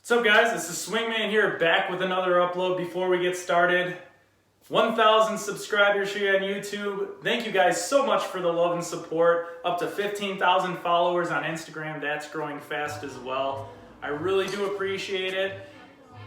What's up guys, this is Swingman here, back with another upload. Before we get started, 1,000 subscribers here on YouTube. Thank you guys so much for the love and support. Up to 15,000 followers on Instagram, that's growing fast as well. I really do appreciate it.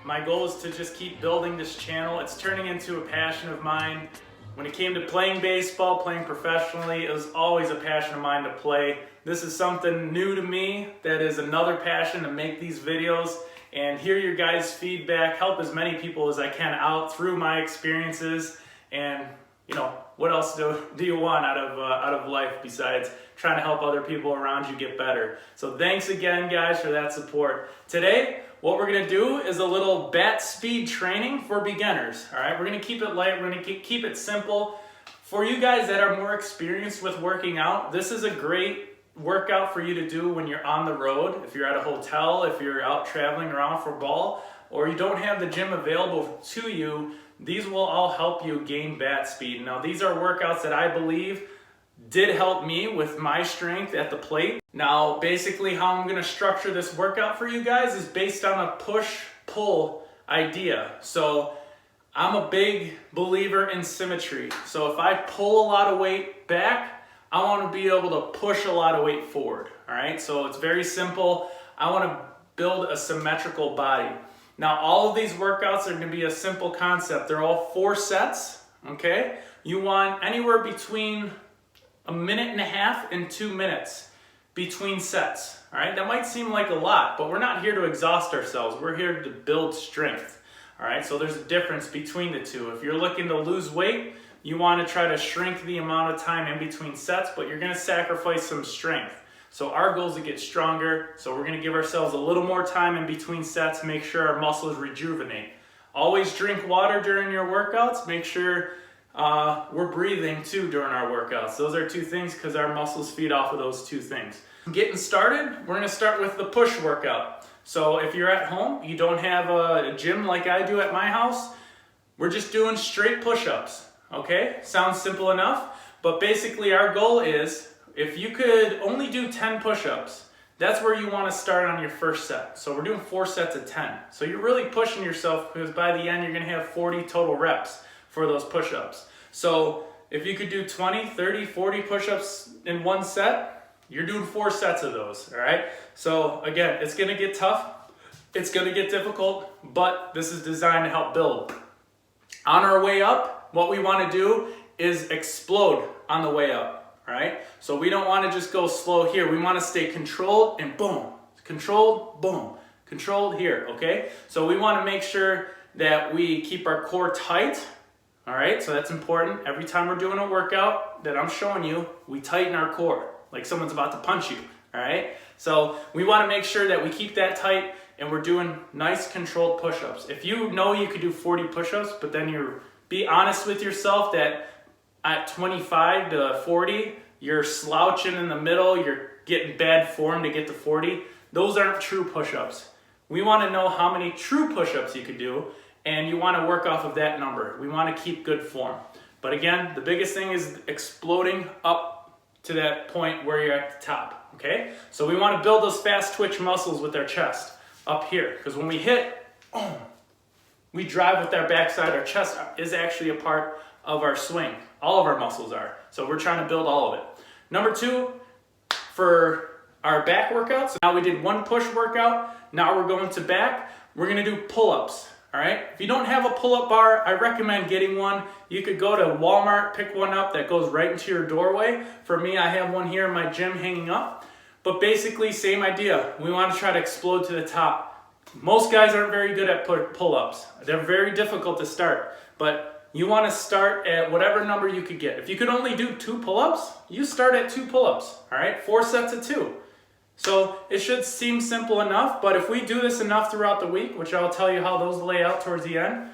My goal is to just keep building this channel. It's turning into a passion of mine. When it came to playing baseball, playing professionally, it was always a passion of mine to play. This is something new to me that is another passion to make these videos and hear your guys' feedback, help as many people as I can out through my experiences. And you know, what else do you want out of life besides trying to help other people around you get better? So thanks again guys for that support. Today, what we're gonna do is a little bat speed training for beginners. All right, we're gonna keep it light, we're gonna keep it simple. For you guys that are more experienced with working out, this is a great workout for you to do when you're on the road, if you're at a hotel, if you're out traveling around for ball, or you don't have the gym available to you. These will all help you gain bat speed. Now these are workouts that I believe did help me with my strength at the plate. Now basically how I'm going to structure this workout for you guys is based on a push-pull idea. So I'm a big believer in symmetry. So if I pull a lot of weight back, I want to be able to push a lot of weight forward. All right, so it's very simple. I want to build a symmetrical body. Now all of these workouts are going to be a simple concept. They're all 4 sets, okay? You want anywhere between 1.5 minutes and 2 minutes between sets, all right? That might seem like a lot, but we're not here to exhaust ourselves. We're here to build strength, all right? So there's a difference between the two. If you're looking to lose weight, you want to try to shrink the amount of time in between sets, but you're going to sacrifice some strength. So our goal is to get stronger, so we're going to give ourselves a little more time in between sets, make sure our muscles rejuvenate. Always drink water during your workouts. Make sure we're breathing too during our workouts. Those are 2 things because our muscles feed off of those 2 things. Getting started, we're going to start with the push workout. So if you're at home, you don't have a gym like I do at my house, we're just doing straight push-ups. Okay, sounds simple enough, but basically our goal is if you could only do 10 push-ups, that's where you want to start on your first set. So we're doing 4 sets of 10. So you're really pushing yourself because by the end you're going to have 40 total reps for those push-ups. So if you could do 20, 30, 40 push-ups in 1 set, you're doing 4 sets of those, all right? So again, it's going to get tough, it's going to get difficult, but this is designed to help build. On our way up, what we want to do is explode on the way up, all right? So we don't want to just go slow here. We want to stay controlled and boom, controlled, boom, controlled here, okay? So we want to make sure that we keep our core tight, all right? So that's important. Every time we're doing a workout that I'm showing you, we tighten our core like someone's about to punch you, all right? So we want to make sure that we keep that tight and we're doing nice controlled push-ups. If you know you could do 40 push-ups, but then be honest with yourself that at 25 to 40, you're slouching in the middle, you're getting bad form to get to 40. Those aren't true push-ups. We want to know how many true push-ups you could do, and you want to work off of that number. We want to keep good form. But again, the biggest thing is exploding up to that point where you're at the top, okay? So we want to build those fast twitch muscles with our chest up here, because when we hit, we drive with our backside. Our chest is actually a part of our swing. All of our muscles are. So we're trying to build all of it. Number 2, for our back workouts. Now we did 1 push workout. Now we're going to back. We're going to do pull-ups. All right. If you don't have a pull-up bar, I recommend getting one. You could go to Walmart, pick one up that goes right into your doorway. For me, I have one here in my gym hanging up. But basically, same idea. We want to try to explode to the top. Most guys aren't very good at pull-ups. They're very difficult to start, but you want to start at whatever number you could get. If you could only do 2 pull-ups, you start at 2 pull-ups, all right? 4 sets of 2. So it should seem simple enough, but if we do this enough throughout the week, which I'll tell you how those lay out towards the end,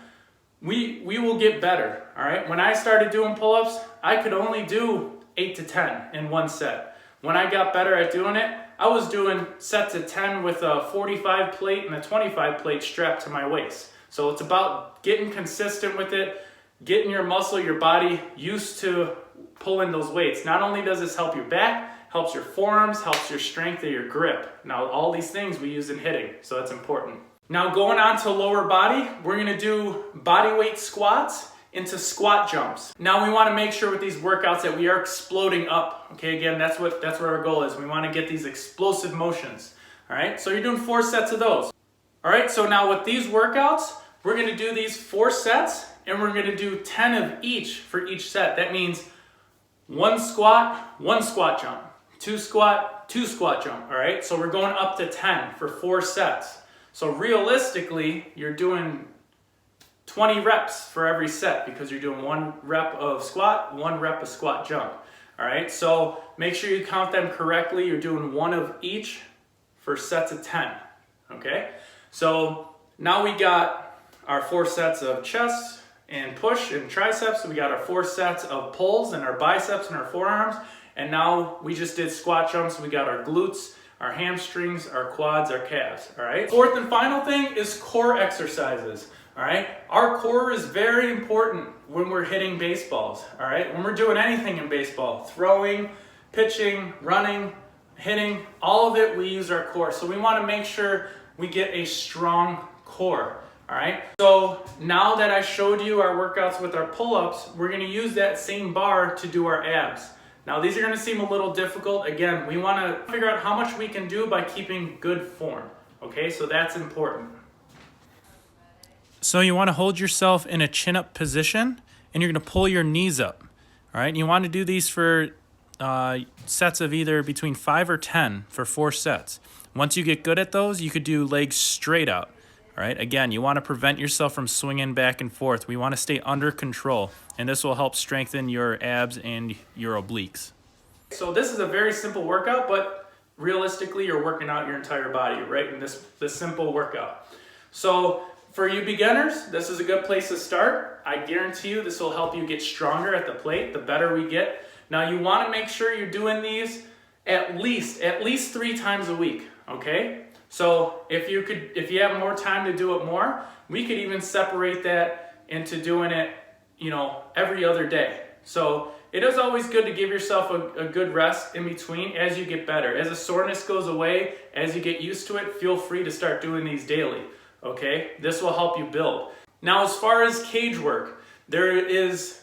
we will get better, all right? When I started doing pull-ups, I could only do 8 to 10 in 1 set. When I got better at doing it, I was doing sets of 10 with a 45 plate and a 25 plate strapped to my waist. So it's about getting consistent with it, getting your muscle, your body used to pulling those weights. Not only does this help your back, helps your forearms, helps your strength of your grip. Now all these things we use in hitting, so that's important. Now going on to lower body, we're gonna do body weight squats into squat jumps. Now we wanna make sure with these workouts that we are exploding up. Okay, again, that's what our goal is. We wanna get these explosive motions. All right, so you're doing 4 sets of those. All right, so now with these workouts, we're gonna do these 4 sets and we're gonna do 10 of each for each set. That means 1 squat jump, 2 squat jump, all right? So we're going up to 10 for 4 sets. So realistically, you're doing 20 reps for every set because you're doing 1 rep of squat, 1 rep of squat jump, all right? So make sure you count them correctly. You're doing 1 of each for sets of 10, okay? So now we got our 4 sets of chest and push and triceps. We got our 4 sets of pulls and our biceps and our forearms. And now we just did squat jumps. We got our glutes, our hamstrings, our quads, our calves, all right? 4th and final thing is core exercises, all right? Our core is very important when we're hitting baseballs, all right? When we're doing anything in baseball, throwing, pitching, running, hitting, all of it, we use our core. So we wanna make sure we get a strong core, all right? So now that I showed you our workouts with our pull-ups, we're gonna use that same bar to do our abs. Now these are gonna seem a little difficult. Again, we wanna figure out how much we can do by keeping good form, okay? So that's important. So you wanna hold yourself in a chin-up position and you're gonna pull your knees up, all right? And you wanna do these for sets of either between 5 or 10 for 4 sets. Once you get good at those, you could do legs straight out. All right, again, you want to prevent yourself from swinging back and forth. We want to stay under control, and this will help strengthen your abs and your obliques. So this is a very simple workout, but realistically, you're working out your entire body, right, in this simple workout. So for you beginners, this is a good place to start. I guarantee you this will help you get stronger at the plate the better we get. Now you want to make sure you're doing these at least 3 times a week, okay? So if you have more time to do it more, we could even separate that into doing it, every other day. So it is always good to give yourself a good rest in between as you get better. As the soreness goes away, as you get used to it, feel free to start doing these daily, okay? This will help you build. Now, as far as cage work, there is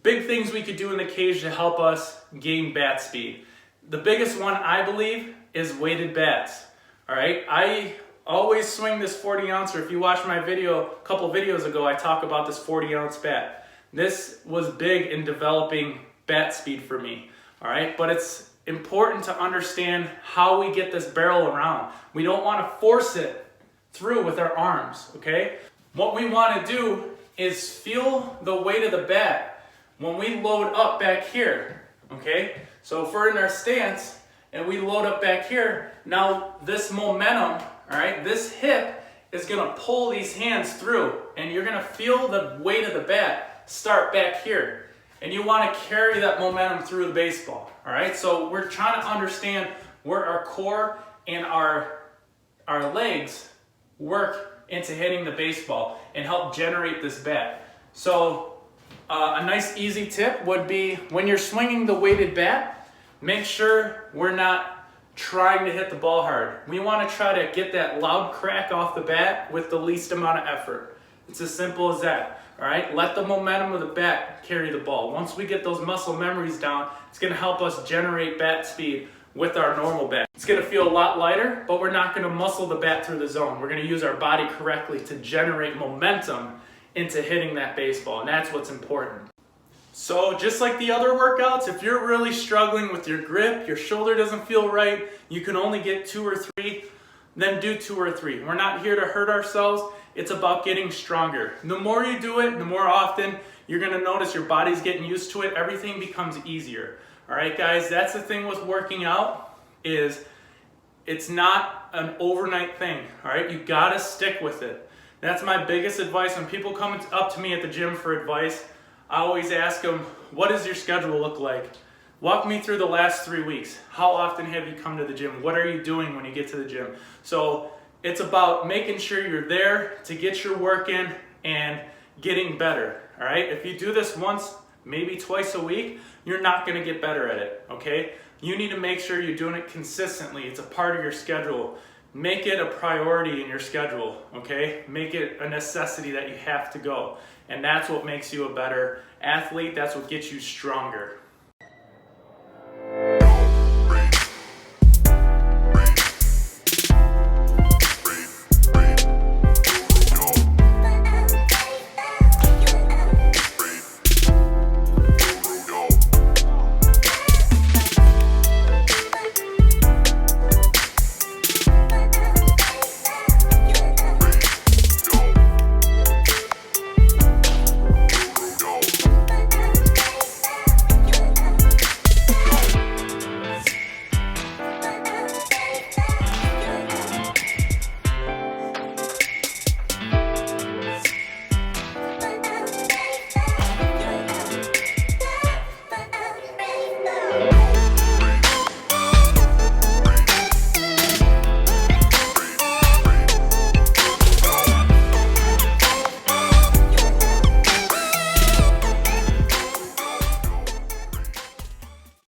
big things we could do in the cage to help us gain bat speed. The biggest one, I believe, is weighted bats. All right, I always swing this 40 ounce, or if you watch my video, a couple videos ago, I talk about this 40 ounce bat. This was big in developing bat speed for me, all right? But it's important to understand how we get this barrel around. We don't want to force it through with our arms, okay? What we want to do is feel the weight of the bat when we load up back here, okay? So if we're in our stance, and we load up back here, now this momentum, all right, this hip is gonna pull these hands through and you're gonna feel the weight of the bat start back here. And you wanna carry that momentum through the baseball, all right? So we're trying to understand where our core and our legs work into hitting the baseball and help generate this bat. So a nice easy tip would be when you're swinging the weighted bat, make sure we're not trying to hit the ball hard. We want to try to get that loud crack off the bat with the least amount of effort. It's as simple as that, all right? Let the momentum of the bat carry the ball. Once we get those muscle memories down, it's going to help us generate bat speed with our normal bat. It's going to feel a lot lighter, but we're not going to muscle the bat through the zone. We're going to use our body correctly to generate momentum into hitting that baseball, and that's what's important. So just like the other workouts, if you're really struggling with your grip, your shoulder doesn't feel right, you can only get 2 or 3, then do 2 or 3. We're not here to hurt ourselves. It's about getting stronger. The more you do it, the more often, you're gonna notice your body's getting used to it. Everything becomes easier. All right, guys, that's the thing with working out is it's not an overnight thing, all right? You gotta stick with it. That's my biggest advice. When people come up to me at the gym for advice, I always ask them, what does your schedule look like? Walk me through the last 3 weeks. How often have you come to the gym? What are you doing when you get to the gym? So it's about making sure you're there to get your work in and getting better, all right? If you do this once, maybe twice a week, you're not gonna get better at it, okay? You need to make sure you're doing it consistently. It's a part of your schedule. make it a priority in your schedule, okay? Make it a necessity that you have to go. And that's what makes you a better athlete. That's what gets you stronger.